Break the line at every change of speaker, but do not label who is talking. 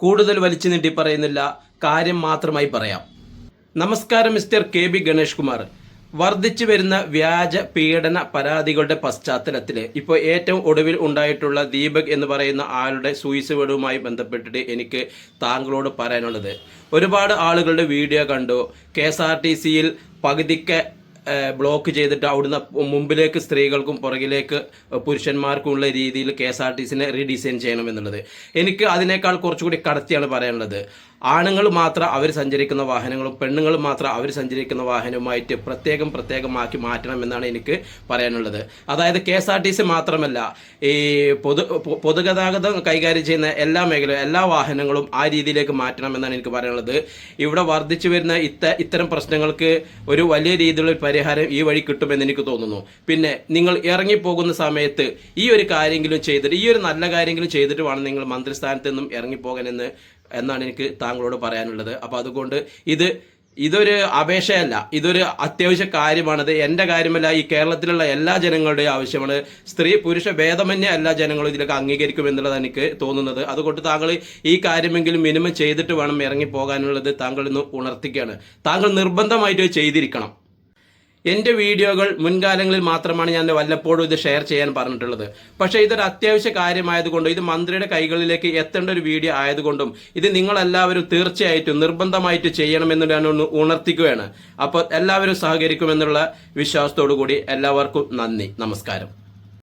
കൂടുതൽ വലിച്ചു നീട്ടി പറയുന്നില്ല, കാര്യം മാത്രമായി പറയാം. നമസ്കാരം, മിസ്റ്റർ കെ.ബി. ഗണേഷ് കുമാർ. വർദ്ധിച്ചു വരുന്ന വ്യാജ പീഡന പരാതികളുടെ പശ്ചാത്തലത്തിൽ ഇപ്പോൾ ഏറ്റവും ഒടുവിൽ ഉണ്ടായിട്ടുള്ള ദീപക് എന്ന് പറയുന്ന ആളുടെ സൂയിസൈഡുമായി ബന്ധപ്പെട്ടിട്ട് എനിക്ക് താങ്കളോട് പറയാനുള്ളത്, ഒരുപാട് ആളുകളുടെ വീഡിയോ കണ്ടു. KSRTCയിൽ പകുതിക്ക് ബ്ലോക്ക് ചെയ്തിട്ട് അവിടുന്ന് മുമ്പിലേക്ക് സ്ത്രീകൾക്കും പുറകിലേക്ക് പുരുഷന്മാർക്കുമുള്ള രീതിയിൽ KSRTCനെ റീഡിസൈൻ ചെയ്യണമെന്നുള്ളത്. എനിക്ക് അതിനേക്കാൾ കുറച്ചുകൂടി കടത്തിയാണ് പറയാനുള്ളത്. ആണുങ്ങൾ മാത്രം അവർ സഞ്ചരിക്കുന്ന വാഹനങ്ങളും പെണ്ണുങ്ങൾ മാത്രം അവർ സഞ്ചരിക്കുന്ന വാഹനവുമായിട്ട് പ്രത്യേകമാക്കി മാറ്റണമെന്നാണ് എനിക്ക് പറയാനുള്ളത്. അതായത് KSRTC മാത്രമല്ല, ഈ പൊതുഗതാഗതം കൈകാര്യം ചെയ്യുന്ന എല്ലാ മേഖലയും എല്ലാ വാഹനങ്ങളും ആ രീതിയിലേക്ക് മാറ്റണമെന്നാണ് എനിക്ക് പറയാനുള്ളത്. ഇവിടെ വർദ്ധിച്ചു വരുന്ന ഇത്തരം പ്രശ്നങ്ങൾക്ക് ഒരു വലിയ രീതിയിലുള്ള പരിഹാരം ഈ വഴി കിട്ടുമെന്ന് എനിക്ക് തോന്നുന്നു. പിന്നെ നിങ്ങൾ ഇറങ്ങിപ്പോകുന്ന സമയത്ത് ഈ ഒരു കാര്യമെങ്കിലും ചെയ്തിട്ട്, ഈ ഒരു നല്ല കാര്യമെങ്കിലും ചെയ്തിട്ട് വേണം നിങ്ങൾ മന്ത്രിസ്ഥാനത്ത് നിന്നും ഇറങ്ങിപ്പോകാൻ എന്നാണ് എനിക്ക് താങ്കളോട് പറയാനുള്ളത്. അപ്പോൾ അതുകൊണ്ട് ഇതൊരു അപേക്ഷയല്ല, ഇതൊരു അത്യാവശ്യ കാര്യമാണത്. എൻ്റെ കാര്യമല്ല, ഈ കേരളത്തിലുള്ള എല്ലാ ജനങ്ങളുടെയും ആവശ്യമാണ്. സ്ത്രീ പുരുഷ ഭേദമന്യേ എല്ലാ ജനങ്ങളും ഇതിലൊക്കെ അംഗീകരിക്കുമെന്നുള്ളതാണ് എനിക്ക് തോന്നുന്നത്. അതുകൊണ്ട് താങ്കൾ ഈ കാര്യമെങ്കിലും മിനിമം ചെയ്തിട്ട് വേണം ഇറങ്ങിപ്പോകാനുള്ളത് താങ്കൾ ഇന്ന് ഉണർത്തിക്കുകയാണ്. താങ്കൾ നിർബന്ധമായിട്ട് ചെയ്തിരിക്കണം. എൻ്റെ വീഡിയോകൾ മുൻകാലങ്ങളിൽ മാത്രമാണ് ഞാൻ വല്ലപ്പോഴും ഇത് ഷെയർ ചെയ്യാൻ പറഞ്ഞിട്ടുള്ളത്. പക്ഷേ ഇതൊരു അത്യാവശ്യ കാര്യമായതുകൊണ്ടും ഇത് മന്ത്രിയുടെ കൈകളിലേക്ക് എത്തേണ്ട ഒരു വീഡിയോ ആയതുകൊണ്ടും ഇത് നിങ്ങളെല്ലാവരും തീർച്ചയായിട്ടും നിർബന്ധമായിട്ട് ചെയ്യണമെന്ന് ഞാൻ ഉണർത്തിക്കുകയാണ്. അപ്പോൾ എല്ലാവരും സഹകരിക്കുമെന്നുള്ള വിശ്വാസത്തോടു കൂടി എല്ലാവർക്കും നന്ദി, നമസ്കാരം.